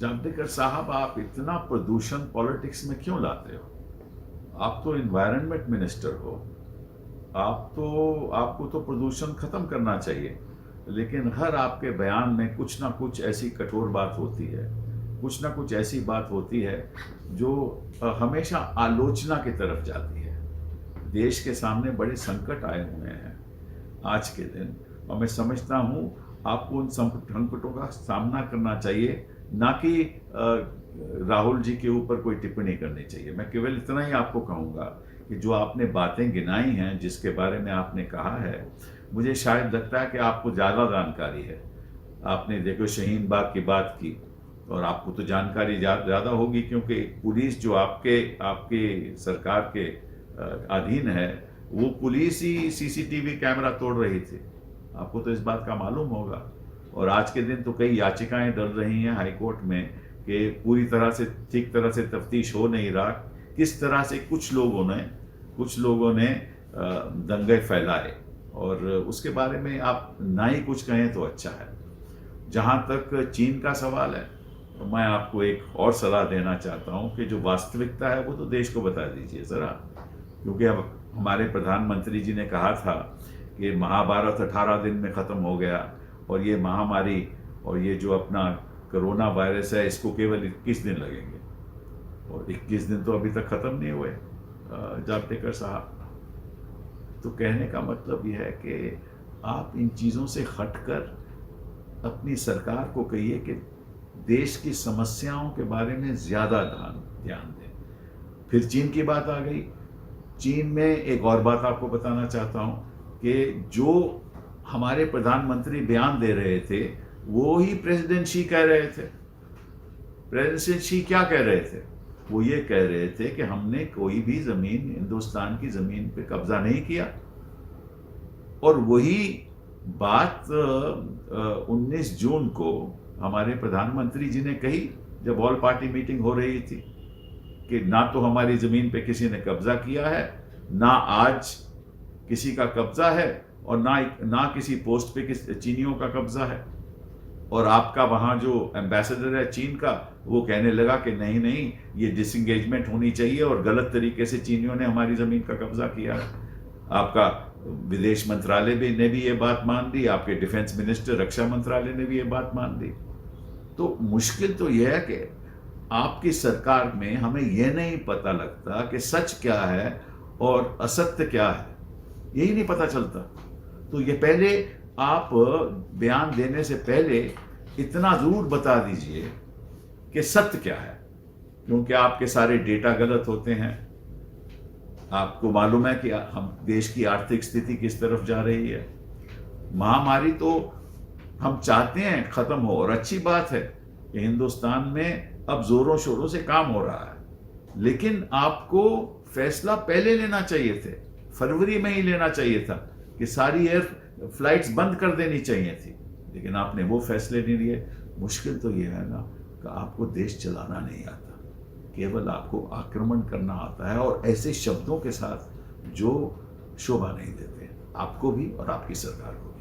जावड़ेकर साहब, आप इतना प्रदूषण पॉलिटिक्स में क्यों लाते हो? आप तो इन्वायरमेंट मिनिस्टर हो। आपको तो प्रदूषण खत्म करना चाहिए, लेकिन हर आपके बयान में कुछ ना कुछ ऐसी कठोर बात होती है, कुछ ना कुछ ऐसी बात होती है जो हमेशा आलोचना की तरफ जाती है। देश के सामने बड़े संकट आए हुए हैं आज के दिन, और मैं समझता हूँ आपको उन संकटों का सामना करना चाहिए, ना कि राहुल जी के ऊपर कोई टिप्पणी करनी चाहिए। मैं केवल इतना ही आपको कहूँगा कि जो आपने बातें गिनाई हैं, जिसके बारे में आपने कहा है, मुझे शायद लगता है कि आपको ज़्यादा जानकारी है। आपने देखो शाहीन बाग की बात की, और आपको तो जानकारी ज़्यादा होगी, क्योंकि पुलिस जो आपके सरकार के अधीन है, वो पुलिस ही सीसीटीवी कैमरा तोड़ रही थी। आपको तो इस बात का मालूम होगा। और आज के दिन तो कई याचिकाएं डल रही हैं हाई कोर्ट में कि पूरी तरह से ठीक तरह से तफ्तीश हो नहीं रहा, किस तरह से कुछ लोगों ने दंगे फैलाए, और उसके बारे में आप ना ही कुछ कहें तो अच्छा है। जहाँ तक चीन का सवाल है, तो मैं आपको एक और सलाह देना चाहता हूँ कि जो वास्तविकता है वो तो देश को बता दीजिए ज़रा, क्योंकि अब हमारे प्रधानमंत्री जी ने कहा था कि महाभारत 18 दिन में ख़त्म हो गया, और ये महामारी और ये जो अपना कोरोना वायरस है, इसको केवल 21 दिन लगेंगे, और 21 दिन तो अभी तक ख़त्म नहीं हुए जावड़ेकर साहब। तो कहने का मतलब यह है कि आप इन चीज़ों से हटकर अपनी सरकार को कहिए कि देश की समस्याओं के बारे में ज़्यादा ध्यान दें। फिर चीन की बात आ गई। चीन में एक और बात आपको बताना चाहता हूँ कि जो हमारे प्रधानमंत्री बयान दे रहे थे, वो ही प्रेसिडेंट शी कह रहे थे। प्रेसिडेंट शी क्या कह रहे थे? वो ये कह रहे थे कि हमने कोई भी ज़मीन, हिंदुस्तान की ज़मीन पे कब्जा नहीं किया। और वही बात 19 जून को हमारे प्रधानमंत्री जी ने कही, जब ऑल पार्टी मीटिंग हो रही थी, कि ना तो हमारी ज़मीन पे किसी ने कब्जा किया है, ना आज किसी का कब्जा है, और ना किसी पोस्ट पे चीनियों का कब्जा है। और आपका वहाँ जो एम्बेसडर है चीन का, वो कहने लगा कि नहीं, ये डिसंगेजमेंट होनी चाहिए, और गलत तरीके से चीनियों ने हमारी ज़मीन का कब्जा किया है। आपका विदेश मंत्रालय ने भी ये बात मान ली, आपके डिफेंस मिनिस्टर, रक्षा मंत्रालय ने भी ये बात मान ली। तो मुश्किल तो यह है कि आपकी सरकार में हमें यह नहीं पता लगता कि सच क्या है और असत्य क्या है, यही नहीं पता चलता। तो ये पहले आप बयान देने से पहले इतना ज़रूर बता दीजिए कि सत्य क्या है, क्योंकि आपके सारे डेटा गलत होते हैं। आपको मालूम है कि हम देश की आर्थिक स्थिति किस तरफ जा रही है। महामारी तो हम चाहते हैं ख़त्म हो, और अच्छी बात है कि हिंदुस्तान में अब ज़ोरों शोरों से काम हो रहा है, लेकिन आपको फैसला पहले लेना चाहिए थे, फरवरी में ही लेना चाहिए था कि सारी एयर फ्लाइट्स बंद कर देनी चाहिए थी, लेकिन आपने वो फैसले नहीं लिए। मुश्किल तो ये है ना कि आपको देश चलाना नहीं आता, केवल आपको आक्रमण करना आता है, और ऐसे शब्दों के साथ जो शोभा नहीं देते आपको भी और आपकी सरकार को।